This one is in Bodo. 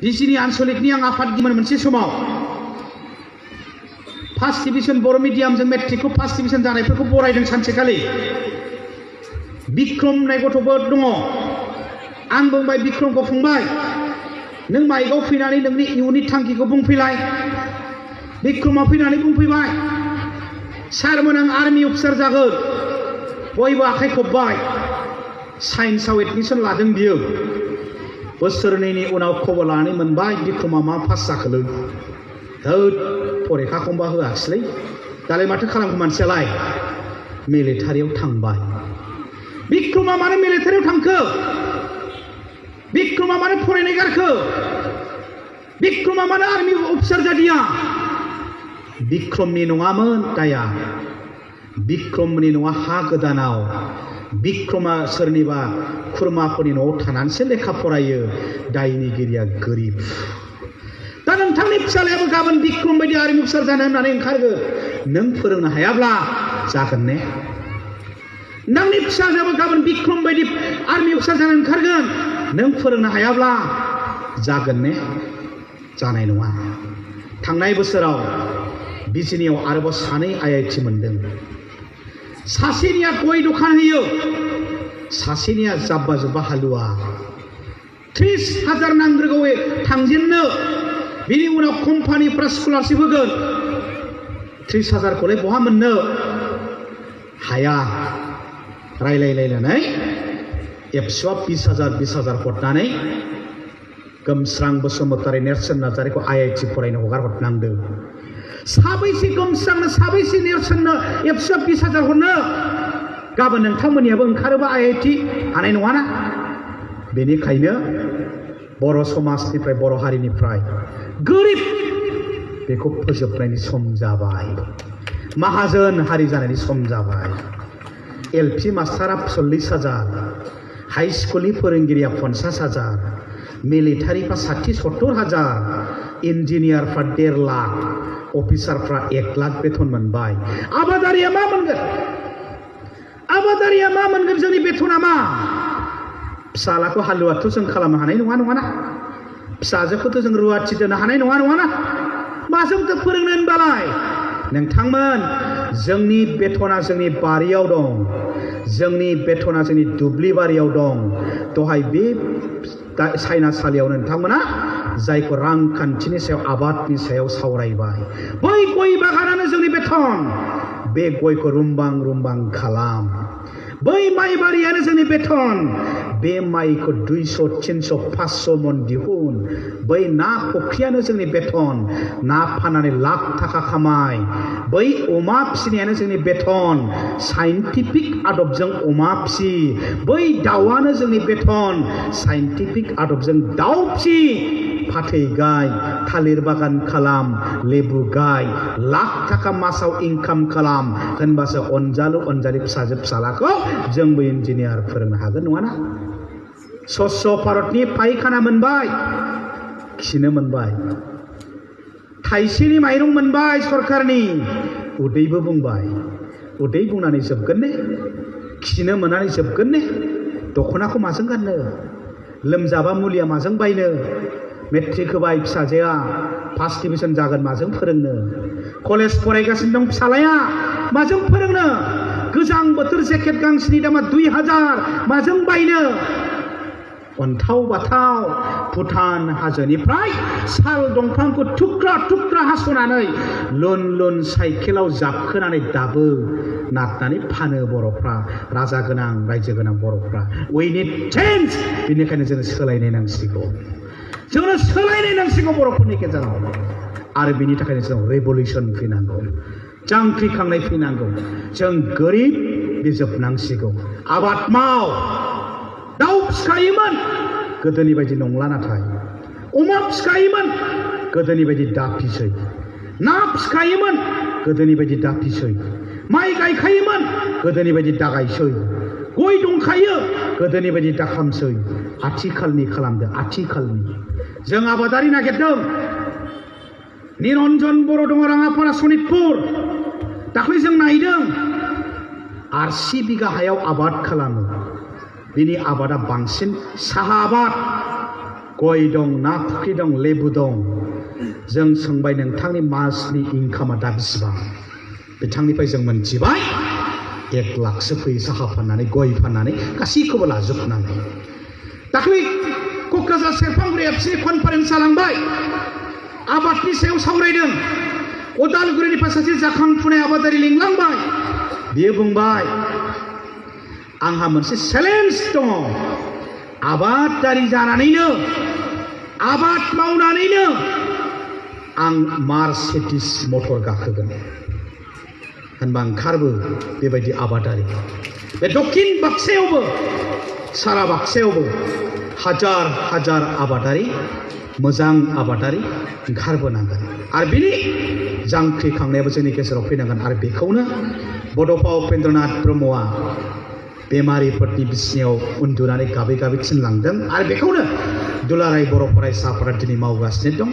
बिजिनि आनसलिकनि आं आफादगिरिमोन मोनसे समाव फार्स्ट डिभिजन बर' मिडियामजों मेट्रिकखौ फार्स्ट डिभिजन जानायफोरखौ बरायदों सानसेखालि बिक्रम होननाय गथ'बो दङ आं बुंबाय बिक्रमखौ फंबाय नों माइकआव फैनानै नोंनि इयुननि थांखिखौ बुंफैलाय बिक्रमा फैनानै बुंफैबाय सारमोन आं आर्मि अफिसार जागोन बयबो आखाइ खब्बाय साइन्सआव एडमिसन लादों बियो बोसोरनैनि उनाव खबर लानानै मोनबाय बिक्रमा मा पास जाखोलै होद फरिखाखौबा होआखिसैलै दालाय माथो खालामखो मानसियालाय मिलिटारियाव थांबाय बिक्रमा मानो मिलिटारियाव थांखो बिक्रमा मानो फरायनाय गारखो बिक्रमा मानो आर्मि अफिसार जादिया बिक्रमनि नङामोन दाया बिक्रमनि नङा हा गोदानाव बिक्रमा सोरनिबा खुरमाफोरनि न'आव थानानैसो लेखा फरायो दायनिगिरिया गोरिब दा नोंथांनि फिसालायाबो गाबोन बिक्रम बायदि आर्मि अफिसार जानो होननानै ओंखारगोन नों फोरोंनो हायाब्ला जागोन ने नोंनि फिसाजोआबो गाबोन बिक्रम बायदि आर्मि अफिसार जानो ओंखारगोन नों फोरोंनो हायाब्ला जागोन ने जानाय नङा थांनाय बोसोराव बिजिनियाव आरोबाव सानै IIT मोनदों सासेनिया गय दखान होयो सासेनिया जाब्बा जुब्बा हालुवा 30,000 नांग्रोगौ थांजेननो बिनि उनाव कम्पानिफ्रा स्कलारशिप होगोन 30,000 खौलाय बहा मोननो हाया रायलायलायनानै एबसुआ 20,000 हरनानै गोमस्रां बसुमतारी नेरसोन नार्जारिखौ IIT फरायनो हगार हरनांदों साबैसे गोमस्रांनो साबैसे नेरसोननो एबसुआ 20,000 हरनो गाबोन नोंथांमोननियाबो ओंखारोबा IIT हानाय नङाना बेनिखायनो बर' समाजनिफ्राय बर' हारिनिफ्राय गोरिब बेखौ फोजोबनायनि सम जाबाय माहाजोन हारि जानायनि सम जाबाय LP मास्टारा 40,000 हाई स्कुलनि फोरोंगिरिया 50,000 मिलिटारिफ्रा 60-70,000 इन्जिनियारफ्रा 1.5 लाख अफिसारफ्रा 1 लाख बेथन मोनबाय आबादारिया मा मोनगोन जोंनि बेथना मा फिसालाखौ हालुवाथ' जों खालामनो हानाय नङाना फिसाजोखौथ' जों रुवाथि दोननो हानाय नङाना माजोंथो फोरोंनो होनबालाय नोंथांमोन जोंनि बेथना जोंनि बारियाव दं जोंनि बेथना जोंनि दुब्लि बारियाव दं दहाय बे सायनासालियाव नोंथांमोना जायखौ रांखान्थिनि सायाव आबादनि सायाव सावरायबाय बै गय बागानानो जोंनि बेथन बे गयखौ रुमबां खालाम बै माइ बारियानो जोंनि बेथन बे माइखौ 200-300-500 मन दिहुन बै ना फुख्रियानो जोंनि बेथन ना फाननानै लाख थाखा खामाय बै अमा फिसिनायानो जोंनि बेथन साइन्टिफिक आदबजों अमा फिसि बै दाउआनो जोंनि बेथन साइन्टिफिक आदबजों दाउ फिसि फाथै गाय थालिर बागान खालाम लेबु गाय लाख थाखा मासाव इनकाम खालाम होनबासो अनजालि फिसालाखौ जोंबो इन्जिनियार फोरोंनो हागोन नङाना स्वच्छ भारतनि पायखाना मोनबाय खिनो मोनबाय थाइसेनि माइरं मोनबाय सरकारनि उदैबो बुंबाय उदै बुंनानै जोबगोन ने खिनो मोननानै जोबगोन ने दख'नाखौ माजों गाननो लोमजाबा मुलिया माजों बायनो मेट्रिक होबाय फिसाजोआ फार्स्ट डिभिजन जागोन माजों फोरोंनो कलेज फरायगासिनो दं फिसालाया माजों फोरोंनो गोजां बोथोर जेकेट गांसेनि दामा 2,000 माजों बायनो अन्थाव बाथाव भुटान हाजोनिफ्राय साल दंफांखौ थुख्रा हास'नानै लुन साइकेलाव जाबखोनानै दाबो नारनानै फानो बर'फ्रा राजा गोनां रायजो गोनां बर'फ्रा we need change बेनिखायनो जों सोलायनाय नांसिगौ बर'फोरनि गेजेराव आरो बेनि थाखायनो जों रेभलिउसन फैनांगौ जांख्रिखांनाय फैनांगौ जों गोरिब बिजोबनांसिगौ आबाद माव दाउ फिखायोमोन गोदोनि बायदि नंला नाथाय अमा फिखायोमोन गोदोनि बायदि दाफिसै ना फिखायोमोन गोदोनि बायदि दाफिसै माइ गायखायोमोन गोदोनि बायदि दागायसै गय दंखायो गोदोनि बायदि दाखामसै आथिखालनि खालामदो आथिखालनि जों आबादारि नागिरदों निरन्जन बर' दङ राङापारा सनितपुर दाख्लै जों नायदों 80 बिगा हायाव आबाद खालामो बिनि आबादा बांसिन साहा आबाद गय दं ना फुख्रि दं लेबु दं जों सोंबाय नोंथांनि मासनि इनकामा दा बेसेबां बिथांनिफ्राय जों मोनथिबाय 1 लाखसो फैयो साहा फाननानै गय फाननानै गासैखौबो लाजोबनानै दाख्लै क'क्राझार सेरफांगुरि एफसि कनफारेन्स जालांबाय आबादनि सायाव सावरायदों उदालगुरिनिफ्राय सासे जाखांफुनाय आबादारि लिंलांबाय बियो बुंबाय आंहा मोनसे चेलेन्ज दङ आबादारि जानानैनो आबाद मावनानैनो आं मार्सिडिज मटर गाखोगोन होनबा ओंखारबो बेबायदि आबादारि बे दक्षिण बाक्सायावबो सारा बाक्सायावबो हाजार हाजार आबादारि मोजां आबादारि ओंखारबोनांगोन आरो बिनि जांख्रिखांनायाबो जोंनि गेजेराव फैनांगोन आरो बेखौनो बड'फा उपेन्द्रनाथ ब्रह्मआ बेमारिफोरनि बिसिनायाव उन्दुनानै गाबै गाबै थिनलांदों आरो बेखौनो दुलाराय बर' फरायसा आफादा दिनै मावगासिनो दं।